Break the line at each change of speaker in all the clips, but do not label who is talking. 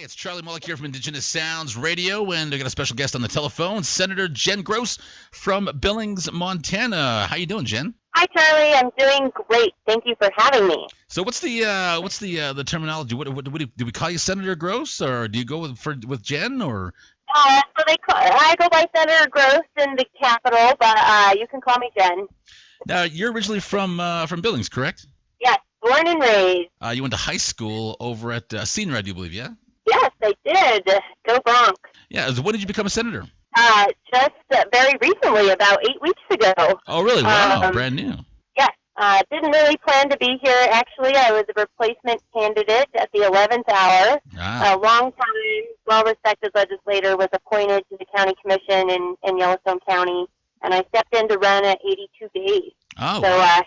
Hey, it's Charlie Mullick here from Indigenous Sounds Radio, and I got a special guest on the telephone, Senator Jen Gross from Billings, Montana. How you doing, Jen?
Hi, Charlie. I'm doing great. Thank you for having me.
So, what's the terminology? Do we call you Senator Gross, or do you go with Jen, or?
I go by Senator Gross in the Capitol, but you can call me Jen.
Now, you're originally from Billings, correct?
Yes, born and raised.
You went to high school over at Senior, I do believe, yeah?
Yes, I did. Go Bronx.
Yeah. So when did you become a senator?
Just very recently, about 8 weeks ago.
Oh, really? Wow, brand new.
Yes. Didn't really plan to be here. Actually, I was a replacement candidate at the 11th hour. A long-time, well-respected legislator was appointed to the county commission in Yellowstone County, and I stepped in to run at 82 days.
Oh.
So, yeah.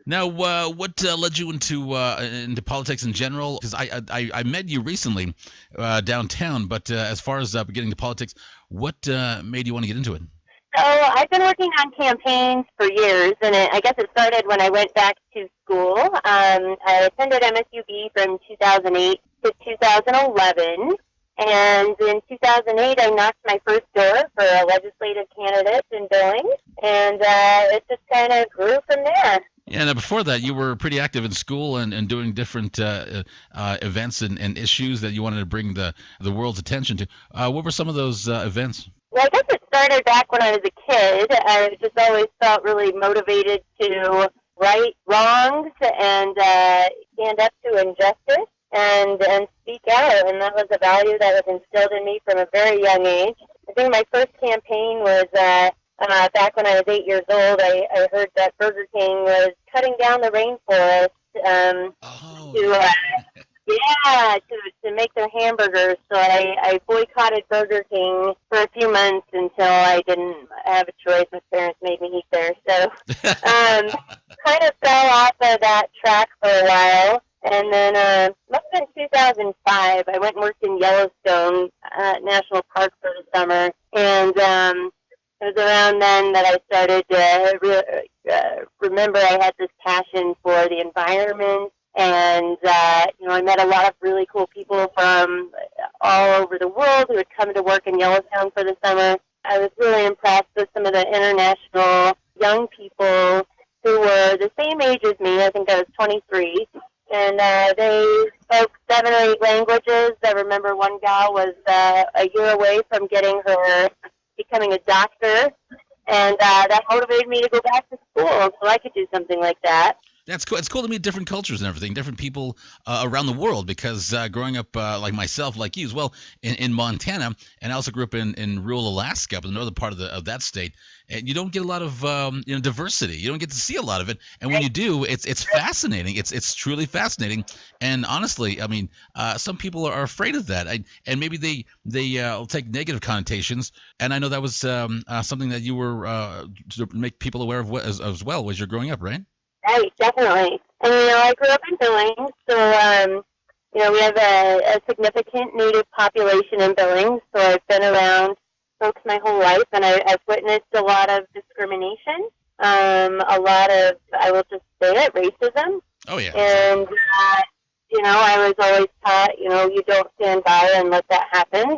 Now, what led you into politics in general? Because I met you recently downtown, but as far as getting to politics, what made you want to get into it?
So I've been working on campaigns for years, and I guess it started when I went back to school. I attended MSUB from 2008 to 2011, and in 2008 I knocked my first door for a legislative candidate in Billings, and it just kind of grew from there.
Yeah, now before that, you were pretty active in school and doing different events and issues that you wanted to bring the world's attention to. What were some of those events?
Well, I guess it started back when I was a kid. I just always felt really motivated to right wrongs and stand up to injustice and speak out, and that was a value that was instilled in me from a very young age. I think my first campaign was back when I was 8 years old. I heard that Burger King was cutting down the rainforest to make their hamburgers. So I boycotted Burger King for a few months until I didn't have a choice. My parents made me eat there. So kind of fell off of that track for a while. And then must have been 2005, I went and worked in Yellowstone National Park for the summer. And it was around then that I started to remember I had this passion for the environment. And, I met a lot of really cool people from all over the world who had come to work in Yellowstone for the summer. I was really impressed with some of the international young people who were the same age as me. I think I was 23. And they spoke 7 or 8 languages. I remember one gal was a year away from becoming a doctor. And that motivated me to go back to school so I could do something like that.
That's cool. It's cool to meet different cultures and everything, different people around the world, because growing up like myself, like you as well, in Montana, and I also grew up in rural Alaska, up in the northern part of that state, and you don't get a lot of diversity. You don't get to see a lot of it, and when you do, it's fascinating. It's truly fascinating, and honestly, I mean, some people are afraid of that, and maybe they take negative connotations, and I know that was something that you were to make people aware of as well as you're growing up, right?
Right, definitely. And, I grew up in Billings, so, we have a significant Native population in Billings, so I've been around folks my whole life, and I've witnessed a lot of discrimination, a lot of, I will just say it, racism.
Oh, yeah.
And, I was always taught, you don't stand by and let that happen.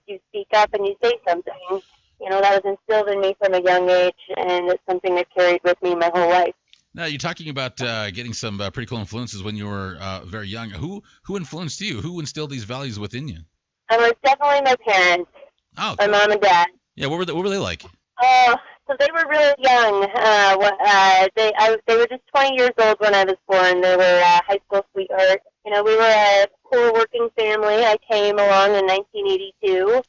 You speak up and you say something. That was instilled in me from a young age, and it's something I've carried with me my whole life.
Now, you're talking about getting some pretty cool influences when you were very young. Who influenced you? Who instilled these values within you?
It was definitely my parents.
Oh,
my mom and dad.
Yeah, what were they like?
So they were really young. They were just 20 years old when I was born. They were high school sweethearts. We were a poor working family. I came along in 1982.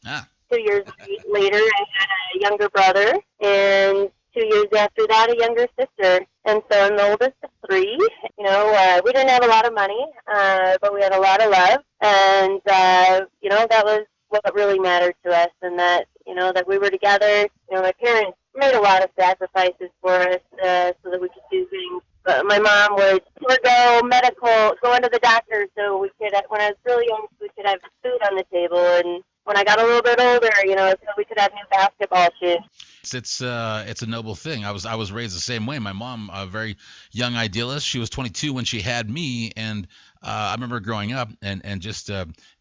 2 years later, I had a younger brother, and 2 years after that, a younger sister. And so I'm the oldest of 3. We didn't have a lot of money, but we had a lot of love. And, that was what really mattered to us, and that, that we were together. My parents made a lot of sacrifices for us so that we could do things. But my mom would go into the doctor so we could, when I was really young, we could have food on the table. And when I got a little bit older, so we could have new basketball shoes.
It's a noble thing. I was raised the same way. My mom, a very young idealist. She was 22 when she had me, and I remember growing up and just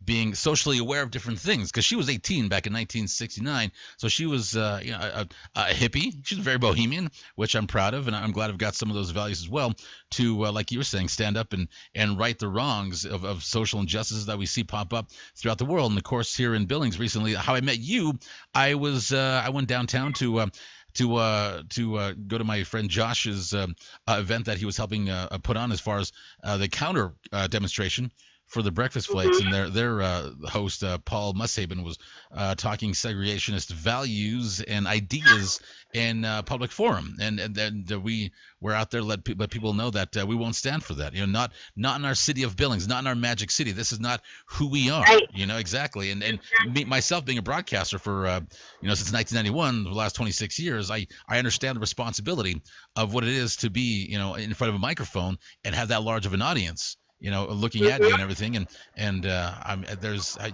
being socially aware of different things because she was 18 back in 1969, so she was a hippie. She's very bohemian, which I'm proud of, and I'm glad I've got some of those values as well to, like you were saying, stand up and right the wrongs of social injustices that we see pop up throughout the world. And of course, here in Billings recently, how I met you, I went downtown to go to my friend Josh's event that he was helping put on as far as the counter demonstration for the breakfast flakes, and their host Paul Mushaben was talking segregationist values and ideas in public forum, and we were out there let people know that we won't stand for that. Not in our city of Billings, not in our magic city. This is not who we are.
Right.
Exactly. And me, myself being a broadcaster for since 1991, the last 26 years, I understand the responsibility of what it is to be in front of a microphone and have that large of an audience. Looking at you and everything, and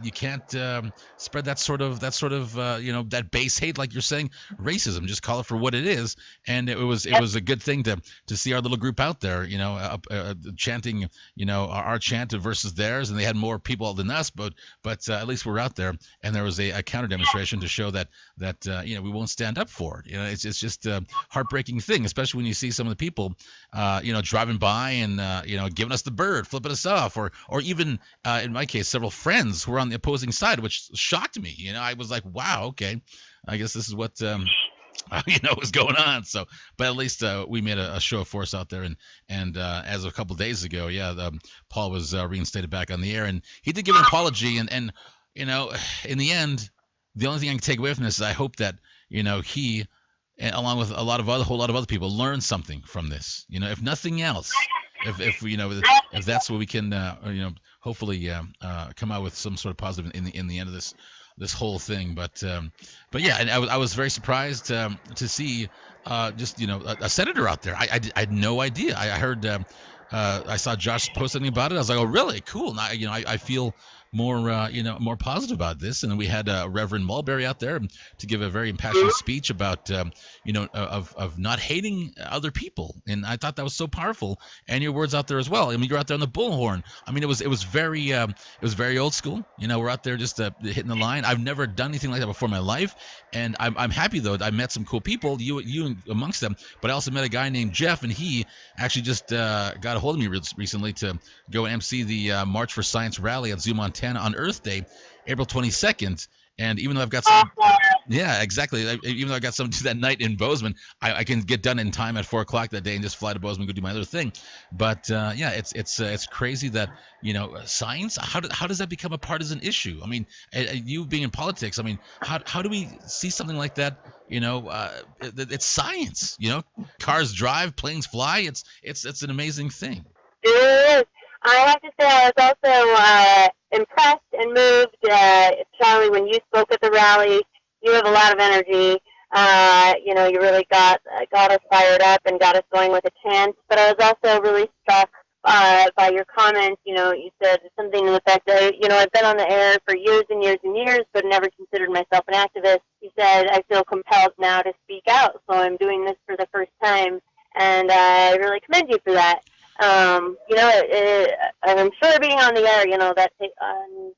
you can't spread that sort of that base hate, like you're saying, racism. Just call it for what it is. And it was a good thing to see our little group out there, chanting, our chant versus theirs, and they had more people than us, but at least we're out there, and there was a counter demonstration to show that we won't stand up for it. It's just a heartbreaking thing, especially when you see some of the people, driving by and giving us the bird, flipping us off, or even in my case, several friends who were on the opposing side, which shocked me. I was like, wow, okay, I guess this is what was going on. So, but at least we made a show of force out there, and as of a couple of days ago, Paul was reinstated back on the air, and he did give an apology, and in the end, the only thing I can take away from this is I hope that he, along with a whole lot of other people, learn something from this. If nothing else, if that's what we can hopefully come out with some sort of positive in the end of this whole thing. But yeah, and I was very surprised to see just a senator out there. I had no idea. I heard I saw Josh post something about it. I was like, oh really? Cool. Now I feel more positive about this. And then we had Reverend Mulberry out there to give a very impassioned speech about of not hating other people, and I thought that was so powerful. And your words out there as well. I mean, you're out there on the bullhorn. I mean, it was very old school. We're out there just hitting the line. I've never done anything like that before in my life, and I'm happy though. I met some cool people, you amongst them, but I also met a guy named Jeff, and he actually just got a hold of me recently to go and MC the March for Science rally at Zoo, Montana on Earth Day, April 22nd. And even though I've got some, yeah, exactly. Even though I got something to do that night in Bozeman, I can get done in time at 4 o'clock that day and just fly to Bozeman and go do my other thing. But yeah, it's crazy that science. How does that become a partisan issue? I mean, you being in politics, I mean, how do we see something like that? It's science. Cars drive, planes fly. It's an amazing thing.
It is. I have to say I was also impressed and moved, Charlie, when you spoke at the rally. You have a lot of energy. You really got us fired up and got us going with a chant. But I was also really struck by your comments. You said something to the fact that, I've been on the air for years and years and years, but never considered myself an activist. You said, I feel compelled now to speak out, so I'm doing this for the first time. And I really commend you for that. I'm sure being on the air,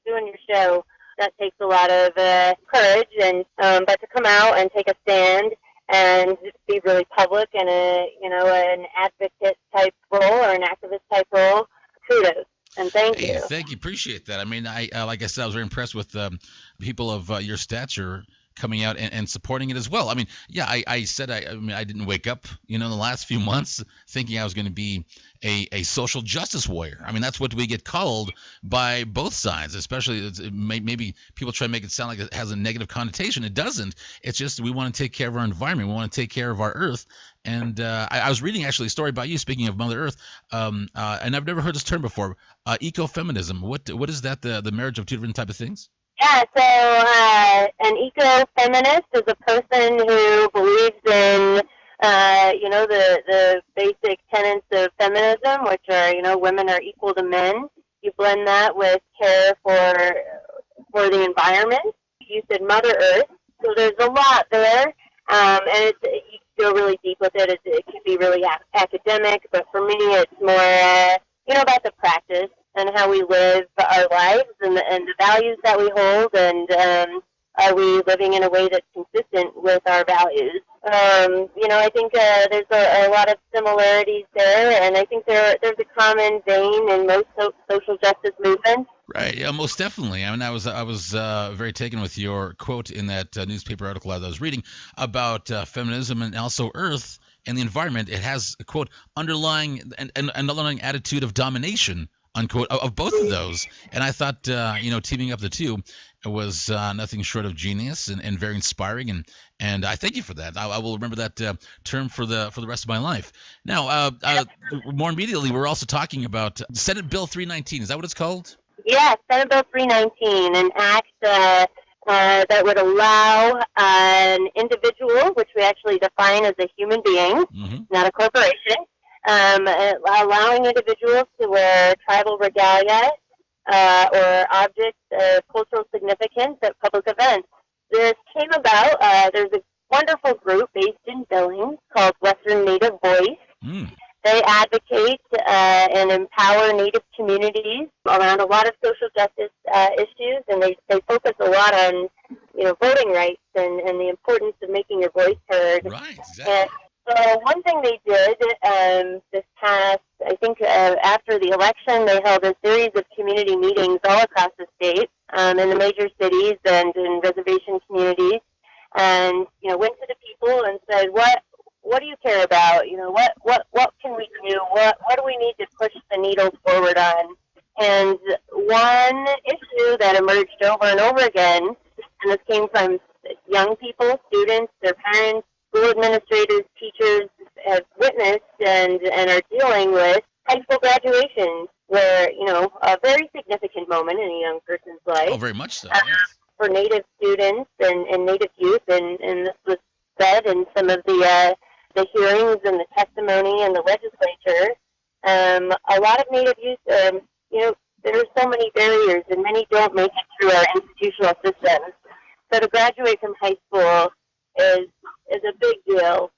doing your show, that takes a lot of courage, and but to come out and take a stand and be really public in an advocate type role or an activist type role, kudos. And thank you.
Thank you. Appreciate that. I mean, like I said, I was very impressed with people of your stature coming out and supporting it as well. I mean, yeah, I said I didn't wake up, in the last few months thinking I was going to be a social justice warrior. I mean, that's what we get called by both sides, especially maybe people try to make it sound like it has a negative connotation. It doesn't. It's just we want to take care of our environment. We want to take care of our earth. And I was reading actually a story about you, speaking of Mother Earth, and I've never heard this term before, ecofeminism. What is that, the marriage of two different type of things?
Yeah, so an ecofeminist is a person who believes in, the basic tenets of feminism, which are, women are equal to men. You blend that with care for the environment. You said Mother Earth, so there's a lot there, and you go really deep with it. It can be really academic, but for me, it's more, about the practice. and how we live our lives and the values that we hold, and are we living in a way that's consistent with our values? I think there's a lot of similarities there, and I think there's a common vein in most social justice movements.
Right. Yeah, most definitely. I mean, I was very taken with your quote in that newspaper article I was reading about feminism and also Earth and the environment. It has a quote underlying an underlying attitude of domination, unquote, of both of those. And I thought teaming up the two was nothing short of genius and very inspiring. And I thank you for that. I will remember that term for the rest of my life. Now, more immediately, we're also talking about Senate Bill 319. Is that what it's called?
Yeah, Senate Bill 319, an act that would allow an individual, which we actually define as a human being, not a corporation, allowing individuals to wear tribal regalia or objects of cultural significance at public events. This came about, there's a wonderful group based in Billings called Western Native Voice. They advocate and empower Native communities around a lot of social justice issues, and they focus a lot on, voting rights and the importance of making your voice heard.
Right, exactly.
And so one thing they did this past, I think after the election, they held a series of community meetings all across the state in the major cities and in reservation communities, and went to the people and said, what do you care about? What can we do? What do we need to push the needle forward on? And one issue that emerged over and over again, and this came from young people, students, their parents, school administrators, teachers, have witnessed and are dealing with high school graduation, where, a very significant moment in a young person's life.
Oh, very much so, yes.
For Native students and Native youth, and this was said in some of the hearings and the testimony in the legislature. A lot of Native youth, there are so many barriers, and many don't make it through our institutional systems. So to graduate from high school is a big deal.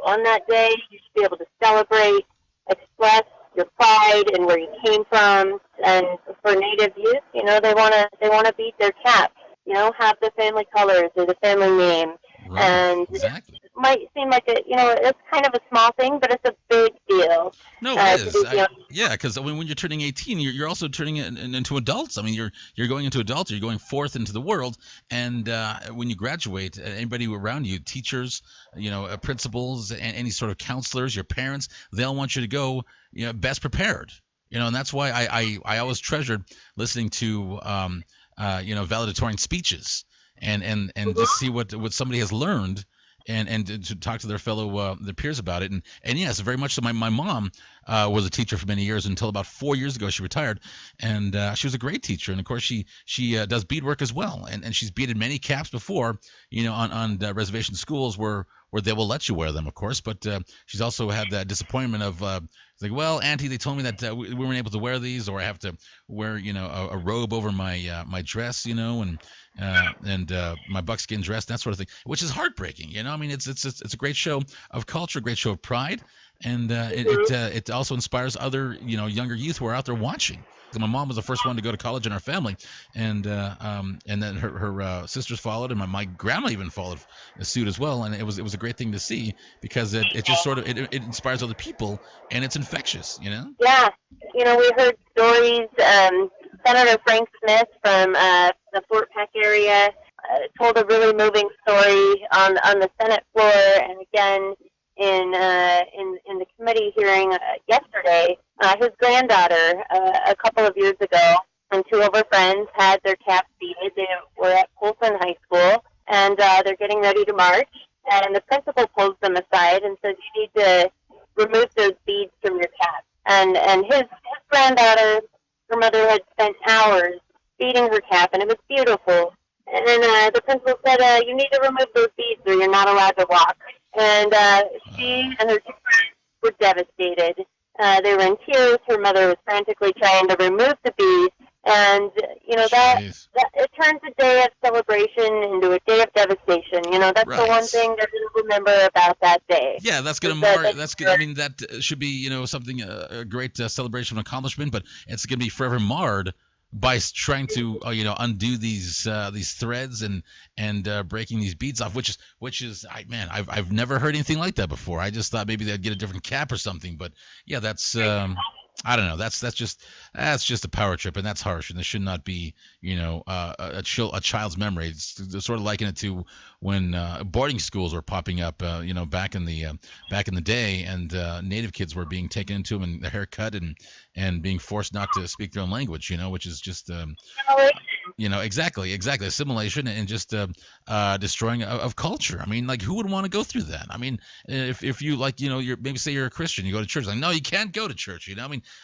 On that day, you should be able to celebrate, express your pride and where you came from. And for Native youth, they want to beat their cap. Have the family colors or the family name.
Right,
and
exactly.
It might seem like it's kind of a small thing, but it's a big deal.
No, it is. Yeah, because when you're turning 18, you're also turning into adults. I mean, you're going into adults. You're going forth into the world, and when you graduate, anybody around you, teachers, principals, and any sort of counselors, your parents, they all want you to go, best prepared. And that's why I always treasured listening to valedictorian speeches. And to see what somebody has learned, and to talk to their fellow their peers about it, and yes, very much so. My mom was a teacher for many years until about 4 years ago she retired, and she was a great teacher, and of course she does beadwork as well, and she's beaded many caps before, on reservation schools where they will let you wear them, of course, but she's also had that disappointment of it's like, well, Auntie, they told me that we weren't able to wear these, or I have to wear a robe over my dress, and my buckskin dress, that sort of thing, which is heartbreaking. I mean, it's a great show of culture, a great show of pride, and it also inspires other younger youth who are out there watching. My mom was the first one to go to college in our family, and then her sisters followed, and my grandma even followed suit as well. And it was a great thing to see, because it just sort of it inspires other people, and it's infectious.
Yeah, we heard stories. Senator Frank Smith from the Fort Peck area told a really moving story on the Senate floor, and again in the committee hearing yesterday. His granddaughter, a couple of years ago, and two of her friends had their caps beaded. They were at Polson High School, and they're getting ready to march. And the principal pulls them aside and says, "You need to remove those beads from your cap." And his granddaughter, her mother had spent hours beading her cap, and it was beautiful. And then the principal said, "You need to remove those beads, or you're not allowed to walk." And she and her two friends were devastated. They were in tears. Her mother was frantically trying to remove the beads. And, that it turns a day of celebration into a day of devastation. that's the one thing they're going to remember about that day.
Yeah, that's going to mark. That's good. I mean, that should be something a great celebration of accomplishment, but it's going to be forever marred by trying to undo these threads and breaking these beads off, which is I've never heard anything like that before. I just thought maybe they'd get a different cap or something, but yeah, that's I don't know. That's just a power trip, and that's harsh, and this should not be a child's memory. It's sort of liken it to when boarding schools were popping up, back in the day, and Native kids were being taken into them and their hair cut and being forced not to speak their own language, which is just exactly assimilation and just destroying of culture. I mean, like, who would want to go through that? I mean, if you you're maybe say you're a Christian, you go to church, like, no, you can't go to church.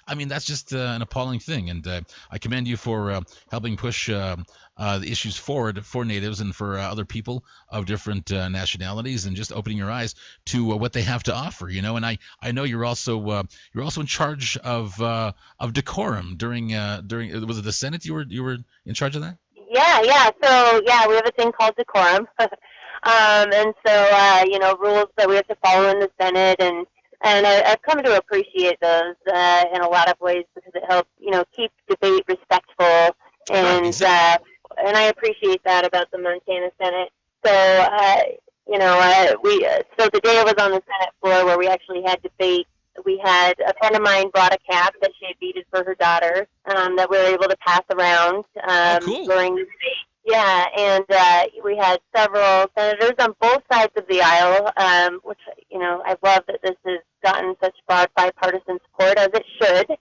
I mean that's just an appalling thing, and I commend you for helping push the issues forward for Natives and for other people of different nationalities, and just opening your eyes to what they have to offer. And I know you're also in charge of decorum during was it the Senate you were in charge of that?
Yeah. So we have a thing called decorum, and so rules that we have to follow in the Senate, and I've come to appreciate those in a lot of ways, because it helps keep debate respectful, and exactly. And I appreciate that about the Montana Senate. So so the day I was on the Senate floor where we actually had debate, we had a friend of mine brought a cap that she had beaded for her daughter, that we were able to pass around
cool.
during the debate. Yeah, and we had several senators on both sides of the aisle, which, I love that this has gotten such broad bipartisan support, as it should.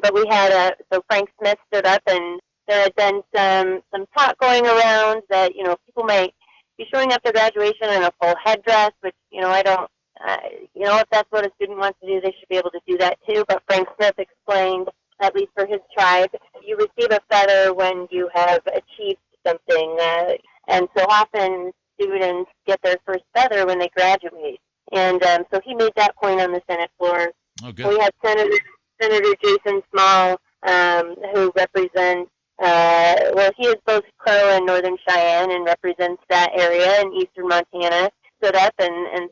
But we had so Frank Smith stood up, and there had been some talk going around that, people might be showing up to graduation in a full headdress, which, I don't, if that's what a student wants to do, they should be able to do that too. But Frank Smith explained, at least for his tribe, you receive a feather when you have achieved something, and so often students get their first feather when they graduate. And so he made that point on the Senate floor.
Oh, good.
We had Senator Jason Small, who represents, he is both Crow and Northern Cheyenne and represents that area in eastern Montana, stood up and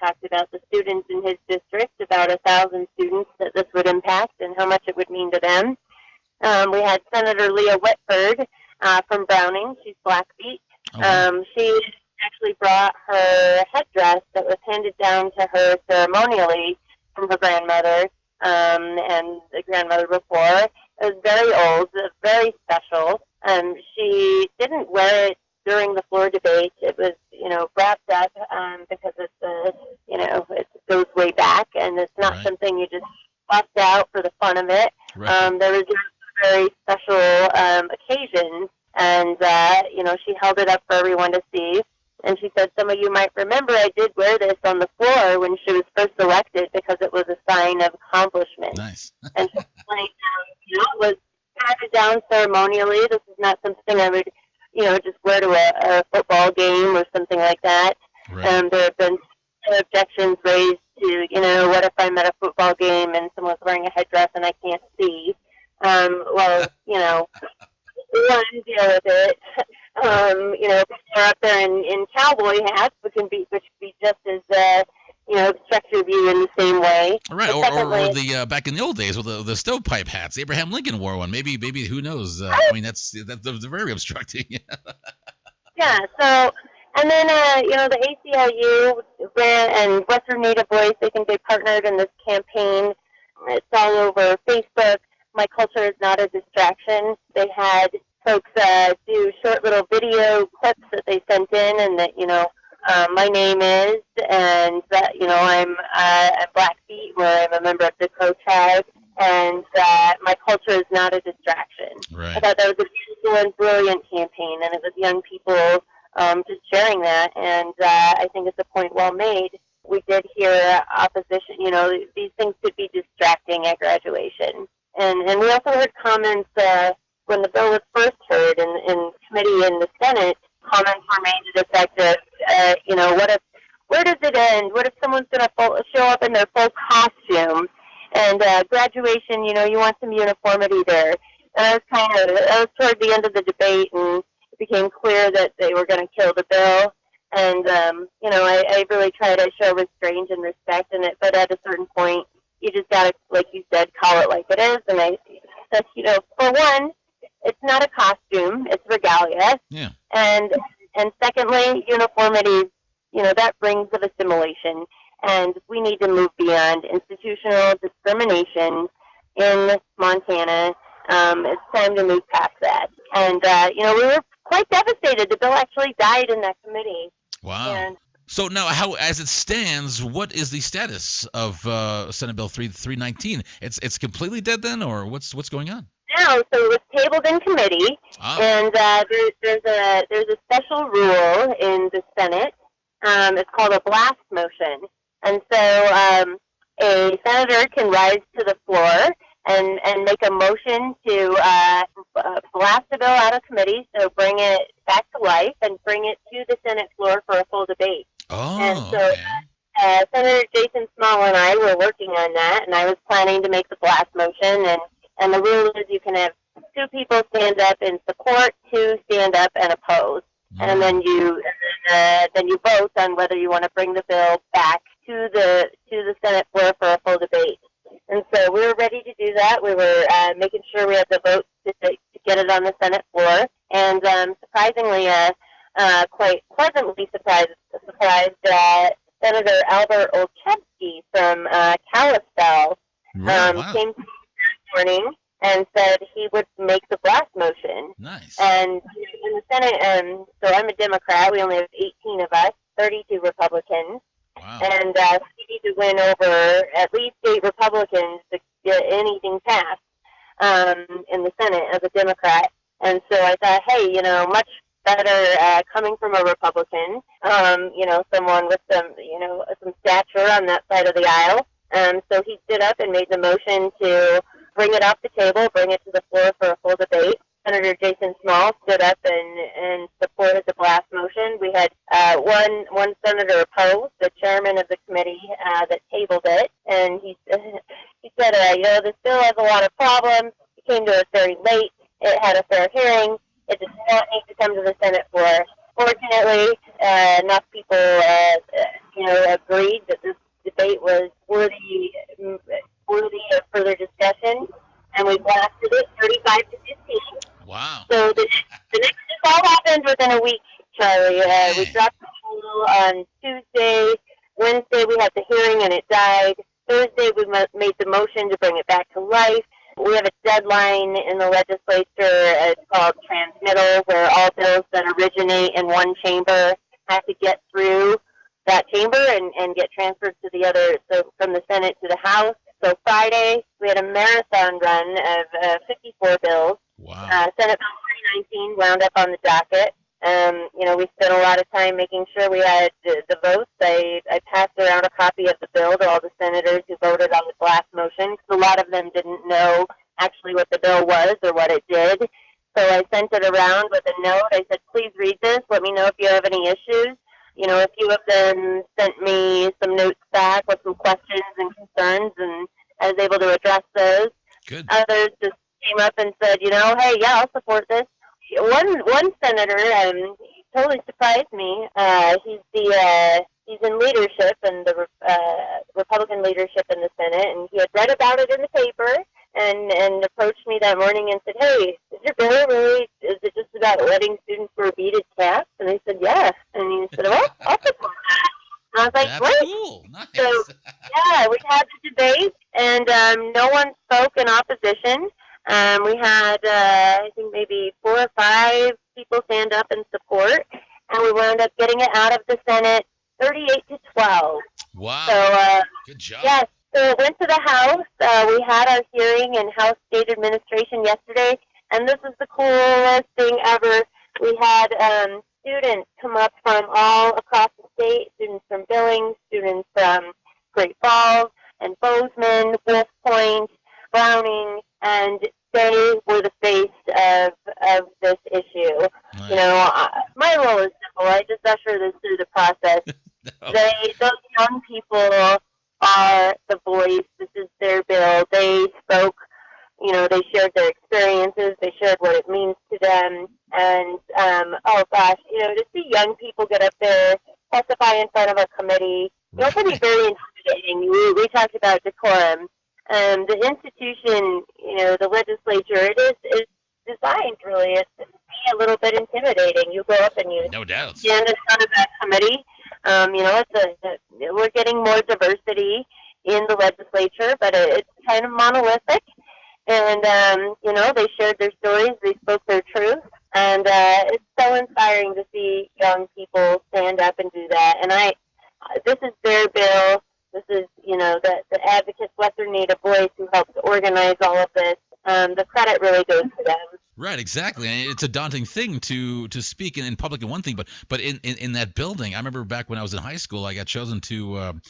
talked about the students in his district, about 1,000 students that this would impact and how much it would mean to them. We had Senator Leah Whitford from Browning. She's Blackfeet. She actually brought her headdress that was handed down to her ceremonially from her grandmother and the grandmother before. It was very old, very special. She didn't wear it during the floor debate. It was, wrapped up because it goes way back, and it's not something you just bust out for the fun of it.
Right.
There was a very special occasion, and she held it up for everyone to see. And she said, some of you might remember I did wear this on the floor when she was first elected because it was a sign of accomplishment.
Nice.
And she explained, it was handed down ceremonially. This is not something I would, just wear to a football game or something like that.
Right.
There have been objections raised to, what if I'm at a football game and someone's wearing a headdress and I can't see? One, deal with it. People are up there in cowboy hats, which can be just as, obstruct your view in the same way.
Right, or the back in the old days with the stovepipe hats. Abraham Lincoln wore one. Maybe who knows? I mean, that's very obstructing.
Yeah. So, and then the ACLU and Western Native Voice, I think they partnered in this campaign. It's all over Facebook. My Culture is Not a Distraction. They had folks do short little video clips that they sent in, and that my name is, and that I'm Blackfeet, where I'm a member of the Crow tribe, and that my culture is not a distraction.
Right.
I thought that was a beautiful and brilliant campaign, and it was young people just sharing that, and I think it's a point well made. We did hear opposition. These things could be distracting at graduation, and we also heard comments. When the bill was first heard in committee in the Senate, comments were made to the effect of, where does it end? What if someone's going to show up in their full costume? And graduation, you want some uniformity there. And that was toward the end of the debate, and it became clear that they were going to kill the bill. And, I really try to show restraint and respect in it. But at a certain point, you just got to, like you said, call it like it is. And for one, it's not a costume, it's regalia.
Yeah.
And secondly, uniformity, that brings of assimilation. And we need to move beyond institutional discrimination in Montana. It's time to move past that. And, we were quite devastated. The bill actually died in that committee.
Wow.
And
so now, as it stands, what is the status of Senate Bill 319? It's completely dead then, or what's going on?
No, so it was tabled in committee, and there's a special rule in the Senate. It's called a blast motion, and so a senator can rise to the floor and make a motion to blast a bill out of committee, so bring it back to life and bring it to the Senate floor for a full debate.
Oh,
and so
okay.
Senator Jason Small and I were working on that, and I was planning to make the blast motion, and the rule is you can have two people stand up in support, two stand up and oppose, and then you vote on whether you want to bring the bill back to the Senate floor for a full debate. And so we were ready to do that. We were making sure we had the votes to get it on the Senate floor, and surprisingly, quite pleasantly surprised Senator Albert Olszewski from Kalispell came to me this morning and said he would make the blast motion.
Nice.
And in the Senate, so I'm a Democrat. We only have 18 of us, 32 Republicans.
Wow.
And we need to win over at least 8 Republicans to get anything passed in the Senate as a Democrat. And so I thought, hey, much better coming from a Republican, someone with some stature on that side of the aisle. So he stood up and made the motion to bring it off the table, bring it to the floor for a full debate. Senator Jason Small stood up and supported the blast motion. We had one senator opposed, the chairman of the committee that tabled it, and he said, this bill has a lot of problems. It came to us very late. It had a fair hearing. It does not need to come to the Senate floor. Fortunately, enough people, agreed that this debate was worthy of further discussion, and we blasted it 35 to 15.
Wow.
So the next, this all happened within a week, Charlie. We dropped the poll on Tuesday. Wednesday we had the hearing and it died. Thursday we made the motion to bring it back to life. We have a deadline in the legislature. It's called transmittal, where all bills that originate in one chamber have to get through that chamber and get transferred to the other, so from the Senate to the House. So Friday, we had a marathon run of 54 bills.
Wow.
Senate Bill 319 wound up on the docket. We spent a lot of time making sure we had the votes. I passed around a copy of the bill to all the senators who voted on the blast motion, because a lot of them didn't know actually what the bill was or what it did. So I sent it around with a note. I said, please read this. Let me know if you have any issues. A few of them sent me some notes back with some questions and concerns, and I was able to address those.
Good.
Others just came up and said, hey, yeah, I'll support this. One senator, he totally surprised me. He's in leadership in the Republican leadership in the Senate, and he had read about it in the paper and approached me that morning and said, hey, is your bill really, is it just about letting students wear beaded caps? And I said, yeah. And he said, well, I'll support that. And I was like,
that's
great.
Cool. Nice.
So, yeah, we had the debate, and no one spoke in opposition. We had, I think, maybe 4 or 5 people stand up in support, and we wound up getting it out of the Senate 38 to 12.
Wow.
So,
good job.
Yes. So it went to the House. We had our hearing in House State Administration yesterday, and this is the coolest thing ever. We had students come up from all across the state, students from Billings, students from Great Falls and Bozeman, Wolf Point, Browning, and they were the face of this issue.
Nice.
My role is simple. I just usher this through the process.
No.
Those young people are the voice. This is their bill. They spoke, they shared their experiences. They shared what it means to them. And And oh gosh, to see young people get up there, testify in front of a committee, it can be very intimidating. We talked about decorum. The institution, the legislature, it's designed really is to be a little bit intimidating. You go up and you
no doubt
stand in front of that committee. We're getting more diversity in the legislature, but it's kind of monolithic. And they shared their stories, they spoke their truth, and it's so inspiring to see young people stand up and do that. And this is their bill. This is, the Advocates Western Native Voice who helped organize all of this. The credit really goes to them.
Right, exactly. And it's a daunting thing to speak in public in one thing, but in that building, I remember back when I was in high school, I got chosen to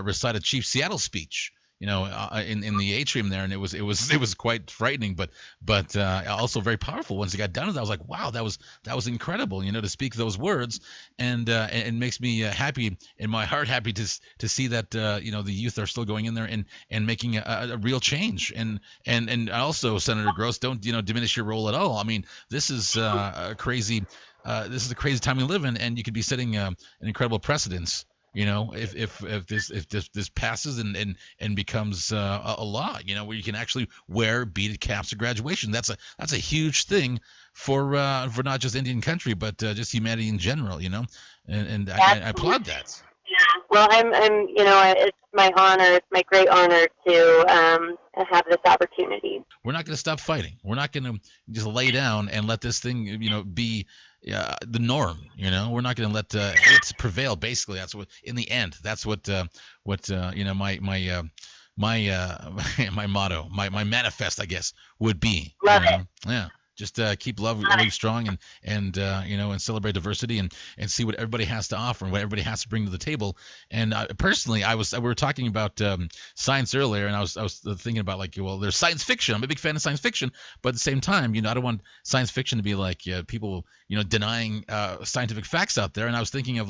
recite a Chief Seattle speech, in the atrium there, and it was quite frightening, but also very powerful. Once it got done, I was like, wow, that was incredible, to speak those words, and it makes me happy in my heart, happy to see that the youth are still going in there and making a real change, and also, Senator Gross, don't diminish your role at all. I mean, this is a crazy time we live in, and you could be setting an incredible precedence. If this passes and becomes a law, where you can actually wear beaded caps at graduation, that's a huge thing for not just Indian country, but just humanity in general, and I applaud that.
Yeah. Well, I'm it's my honor, it's my great honor to have this opportunity.
We're not going to stop fighting. We're not going to just lay down and let this thing, be the norm. We're not going to let it prevail. Basically, that's what in the end. That's what my my motto, my manifest, I guess, would be.
Love it.
Yeah. Just keep love strong and celebrate diversity and see what everybody has to offer and what everybody has to bring to the table. And personally, we were talking about science earlier, and I was thinking about there's science fiction. I'm a big fan of science fiction, but at the same time, I don't want science fiction to be like people denying scientific facts out there. And I was thinking of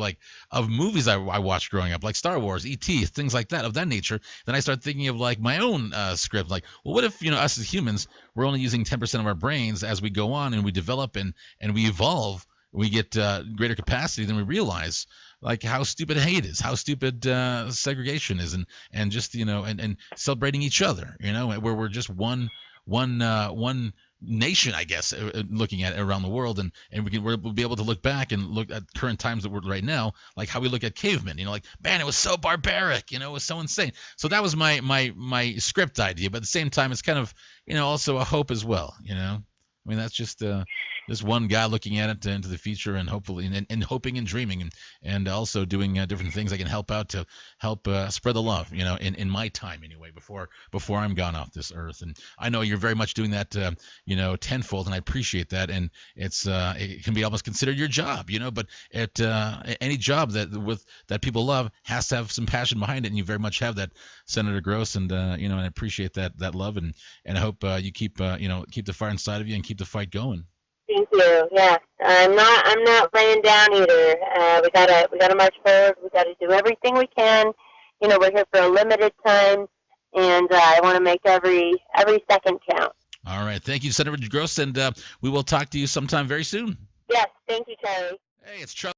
movies I watched growing up, like Star Wars, E.T., things like that of that nature. Then I started thinking of my own script, what if us as humans, we're only using 10% of our brains as we go on and we develop and we evolve, we get greater capacity than we realize, how stupid hate is, how stupid segregation is, and just and celebrating each other, where we're just one nation, I guess, looking at it around the world, and we'll be able to look back and look at current times that we're right now, like how we look at cavemen, man, it was so barbaric, it was so insane. So that was my script idea, but at the same time, it's kind of also a hope as well, I mean, that's just this one guy looking at it into the future and hopefully and hoping and dreaming and also doing different things I can help out to help spread the love, in my time anyway, before I'm gone off this earth. And I know you're very much doing that, tenfold, and I appreciate that. And it can be almost considered your job, but any job that people love has to have some passion behind it, and you very much have that, Senator Gross. And and I appreciate that love, and I hope you keep the fire inside of you and keep the fight going.
Thank you. Yeah, I'm not laying down either. We gotta march forward. We gotta do everything we can. We're here for a limited time, and I want to make every second count.
All right. Thank you, Senator Gross, and we will talk to you sometime very soon.
Yes. Thank you, Charlie.
Hey, it's Charlie.